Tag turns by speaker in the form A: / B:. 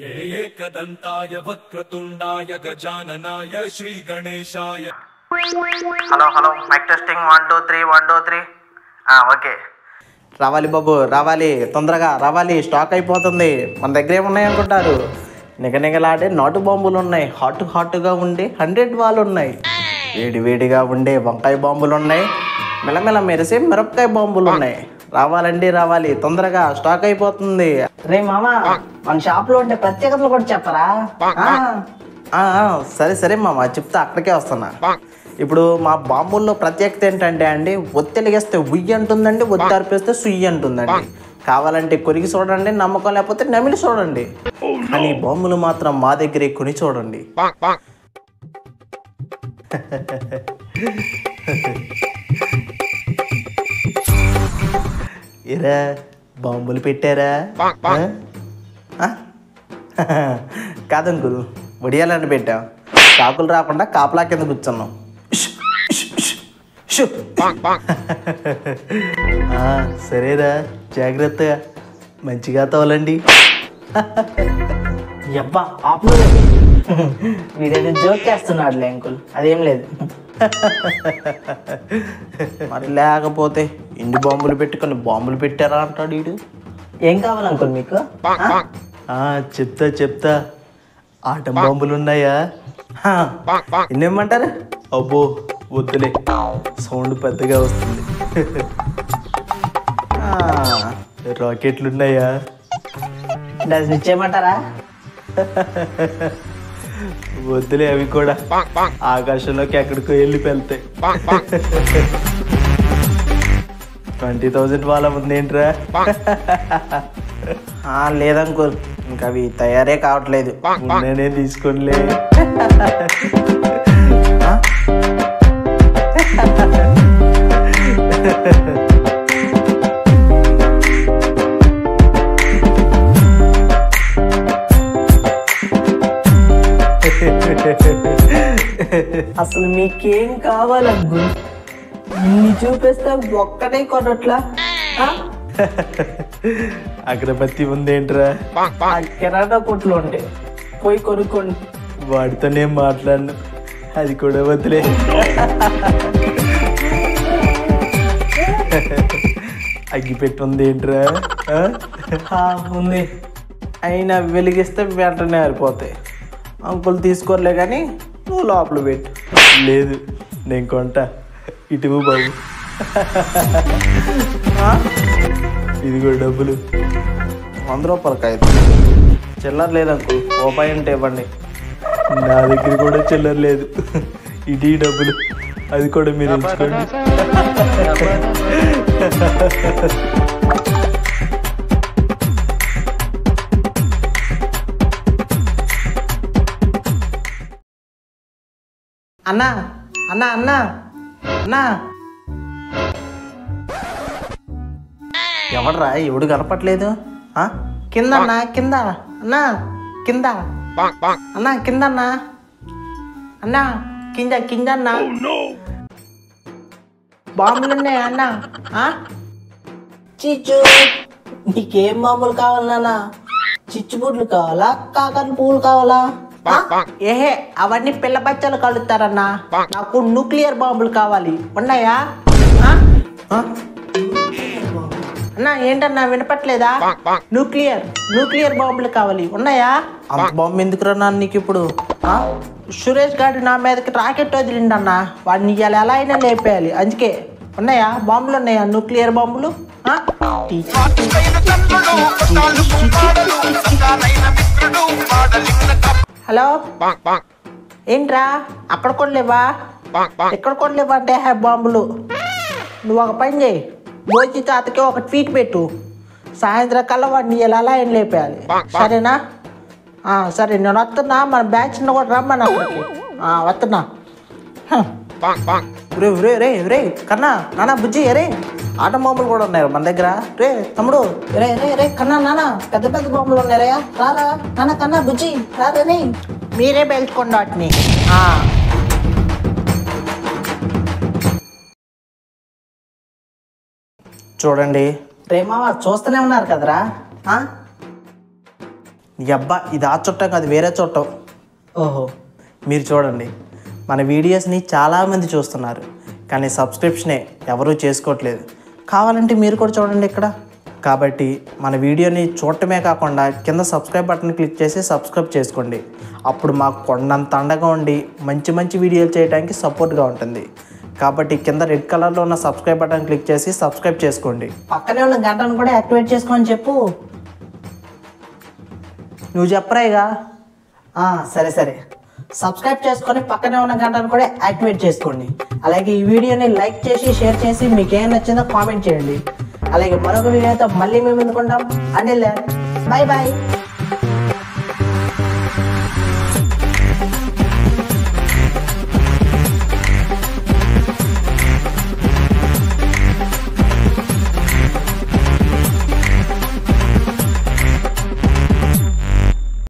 A: ఏకదంతాయ వక్రతుండాయ గజాననాయ శ్రీ గణేశాయ.
B: Hello hello mike testing 1 2 3 1 2 3. Okay. రావాలి బాబు, రావాలి, తొందరగా రావాలి, స్టాక్ అయిపోతుంది. మన దగ్గర ఏమున్నాయి అనుకుంటారు? నిగనిగలాడే నాటు బాంబులు ఉన్నాయి, హాట్గా ఉండే 100 వాళ్ళు ఉన్నాయి, వేడిగా ఉండే వంకాయ బాంబులు ఉన్నాయి, మెలమెల మెరిసే మిరపకాయ బాంబులు ఉన్నాయి. రావాలండి, రావాలి, తొందరగా స్టాక్ అయిపోతుంది.
C: రే మామ, మన షాప్ లో ఉండే ప్రత్యేకతలు కూడా చెప్పరా?
B: సరే సరే మామ, చెప్తా, అక్కడికే వస్తున్నా. ఇప్పుడు మా బాంబుల్లో ప్రత్యేకత ఏంటంటే అండి, ఒత్తిలిగేస్తే ఉయ్యి అంటుందండి, ఒత్తి అర్పేస్తే సుయ్యి అంటుందండి. కావాలంటే కొరికి చూడండి, నమ్మకం లేకపోతే నమిలి చూడండి. కానీ బాంబులు మాత్రం మా దగ్గరే కొని చూడండి. ఇరా బాంబులు పెట్టారా? కాదంకులు, వడియాలని పెట్టాం. కాకులు రాకుండా కాపలా కింద కూర్చున్నాం. సరేరా, జాగ్రత్తగా మంచిగా తోలండి.
C: అబ్బా ఆపు, వీడేదో జోక్ చేస్తున్నాడులే అంకుల్, అదేం లేదు.
B: మరి లేకపోతే ఇండి బాంబులు పెట్టుకొని బాంబులు పెట్టారా అంటాడు వీడు.
C: ఏం కావాలి అంకుల్ మీకు?
B: చెప్తా, ఆటం బాంబులు ఉన్నాయా? ఎన్నేమంటారు? అబ్బో వద్దులే, సౌండ్ పెద్దగా వస్తుంది. రాకెట్లు ఉన్నాయా?
C: డజన్ ఇచ్చేయమంటారా?
B: వద్దులే, అవి కూడా ఆకాశంలోకి ఎక్కడికో వెళ్ళి వెళ్తాయి. 20,000 వాళ్ళ ఉంది ఏంట్రా? లేదనుకోరు, ఇంకా అవి తయారే కావట్లేదు. నేనే తీసుకోనిలే.
C: అసలు మీకేం కావాలి అంకుల్? ఇన్ని చూపిస్తే ఒక్కటే కొనట్లా.
B: అగరబత్తి ఉందేంట్రా?
C: కిరాణా కొట్లు ఉంటాయి, పోయి కొనుక్కోండి.
B: వాడితోనే మాట్లాడను, అది కూడా వదిలే. అగ్గిపెట్టి ఉంది ఏంట్రా?
C: ఉంది,
B: అయినా వెలిగిస్తే వెంటనే ఆరిపోతాయి. అంకుల్ తీసుకోలే కానీ నువ్వు లోపల పెట్టు. లేదు, నేను కొంటా, ఇటువు బాబు. ఇదిగో డబ్బులు, 100 రూపాయలకి 5. చిల్లర లేదు అంకుల్, రూపాయి అంటే ఇవ్వండి. నా దగ్గర కూడా చిల్లర లేదు. ఇది డబ్బులు, అది కూడా మీరు ఉంచుకోండి. అన్నా అన్నా అన్నా అన్నా, ఎవడరా? ఎవడు కనపట్లేదు. కింద అన్నా, కింద అన్నా, కింద అన్నా, కింద అన్నా, అన్నా కింద అన్నా, బాంబులు ఉన్నాయా అన్నా?
C: చిచ్చు, నీకేం బాంబులు కావాలి నాన్న? చిచ్చుబుడ్లు కావాలా, కాకర పువ్వులు కావాలా?
B: ఏహే, అవన్నీ పిల్ల బచ్చలు కలుస్తారన్నా. నాకు న్యూక్లియర్ బాంబులు కావాలి, ఉన్నాయా? అన్నా ఏంటన్నా, వినపట్లేదా? న్యూక్లియర్ బాంబులు కావాలి, ఉన్నాయా? అంత బాంబు ఎందుకురా నీకు ఇప్పుడు? సురేష్ గారు నా మీదకి రాకెట్ వదిలిండన్నా, వాడిని ఇవాళ ఎలా అయినా లేపేయాలి. అందుకే ఉన్నాయా బాంబులు? ఉన్నాయా న్యూక్లియర్ బాంబులు? హలో, ఏంట్రా అక్కడ కొనలేవా, ఎక్కడ కొనలేవా అంటే బాంబులు? నువ్వు ఒక పని చేయి, భోజీ తాతకి ఒక ట్వీట్ పెట్టు, సాయంత్రం కల్లా వాడిని ఎలా ఏం లేపేయాలి, సరేనా? సరే, నేను వస్తున్నా, మన బ్యాచ్ కూడా రమ్మని అక్కడికి. వస్తున్నా. రే రే రే కన్నా, నాన్న, బుజ్జి, రే ఆట బాంబులు కూడా ఉన్నాయి మన దగ్గర. రే తమ్ముడు,
C: రే రే రే కన్నా, నాన్న పెద్ద బాంబులు ఉన్నాయా? రారా నాన్న, కన్నా, బుజ్జి, రారే.
B: మీరే పేల్చుకోండి వాటిని. చూడండి,
C: రే మామ, చూస్తూనే ఉన్నారు కదరా.
B: నీ అబ్బా ఇది ఆ చుట్టం కాదు, వేరే చుట్టం.
C: ఓహో,
B: మీరు చూడండి, మన వీడియోస్ని చాలామంది చూస్తున్నారు, కానీ సబ్స్క్రిప్షనే ఎవరూ చేసుకోవట్లేదు. కావాలంటే మీరు కూడా చూడండి ఇక్కడ. కాబట్టి మన వీడియోని చూడటమే కాకుండా కింద సబ్స్క్రైబ్ బటన్ క్లిక్ చేసి సబ్స్క్రైబ్ చేసుకోండి. అప్పుడు మాకు కొండంత అండగా ఉండి మంచి మంచి వీడియోలు చేయడానికి సపోర్ట్గా ఉంటుంది. కాబట్టి కింద రెడ్ కలర్లో ఉన్న సబ్స్క్రైబ్ బటన్ క్లిక్ చేసి సబ్స్క్రైబ్ చేసుకోండి.
C: పక్కనే ఉన్న గంటను కూడా యాక్టివేట్ చేసుకోమని చెప్పు.
B: నువ్వు చెప్పరాయిగా.
C: సరే సరే, సబ్స్క్రైబ్ చేసుకొని పక్కనే ఉన్న గంటను కూడా యాక్టివేట్ చేసుకోండి. అలాగే ఈ వీడియోని లైక్ చేసి షేర్ చేసి మీకు ఏం నచ్చిందో కామెంట్ చేయండి. అలాగే మరొక వీడియోతో మళ్ళీ మేము ముందుకుంటాం. Until then, bye by.